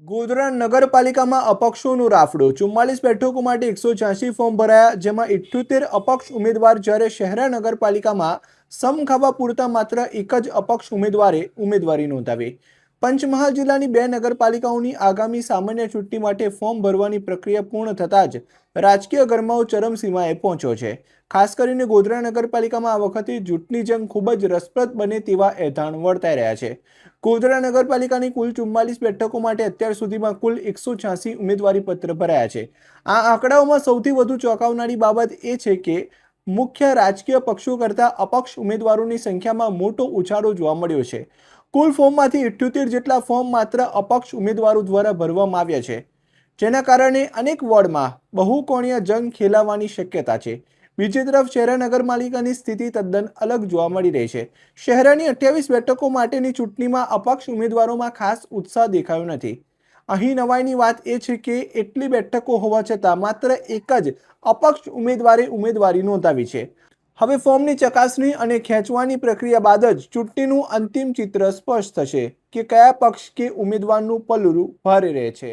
ગોધરા નગરપાલિકામાં અપક્ષોનું રાફડું 44 બેઠકો માટે 186 ફોર્મ ભરાયા, જેમાં 78 અપક્ષ ઉમેદવાર, જ્યારે શહેરા નગરપાલિકામાં સમખાવા પૂરતા માત્ર એક જ અપક્ષ ઉમેદવારે ઉમેદવારી નોંધાવી. પંચમહાલ જિલ્લાની 2 નગરપાલિકાઓની આગામી સામાન્ય ચૂંટણી માટે ફોર્મ ભરવાની પ્રક્રિયા પૂર્ણ થતાં જ રાજકીય ગરમાવો ચરમસીમાએ પહોંચ્યો છે. ખાસ કરીને ગોધરા નગરપાલિકામાં આ વખતે ચૂંટણી જંગ ખૂબ જ રસપ્રદ બને તેવા એધાણ વર્તાઈ રહ્યા છે. ગોધરા નગરપાલિકાની કુલ 44 બેઠકો માટે અત્યાર સુધીમાં કુલ 186 ઉમેદવારી પત્ર ભરાયા છે. આ આંકડાઓમાં સૌથી વધુ ચોંકાવનારી બાબત એ છે કે મુખ્ય રાજકીય પક્ષો કરતાં અપક્ષ ઉમેદવારોની સંખ્યામાં મોટો ઉછાળો જોવા મળ્યો છે. કુલ ફોર્મમાંથી 78 જેટલા ફોર્મ માત્ર અપક્ષ ઉમેદવારો દ્વારા ભરવામાં આવ્યા છે, જેના કારણે અનેક વોર્ડમાં બહુકોણીય જંગ ખેલાવાની શક્યતા છે. બીજી તરફ શહેરા નગરપાલિકાની સ્થિતિ તદ્દન અલગ જોવા મળી રહી છે. શહેરાની 28 બેઠકો માટેની ચૂંટણીમાં અપક્ષ ઉમેદવારોમાં ખાસ ઉત્સાહ દેખાયો નથી. અહીં નવાઈની વાત એ છે કે એટલી બેઠકો હોવા છતાં માત્ર એક જ અપક્ષ ઉમેદવારે ઉમેદવારી નોંધાવી છે. હવે ફોર્મની ચકાસણી અને ખેંચવાની પ્રક્રિયા બાદ જ ચૂંટણીનું અંતિમ ચિત્ર સ્પષ્ટ થશે કે કયા પક્ષ કે ઉમેદવારનું પલ્લું ભારે રહે છે.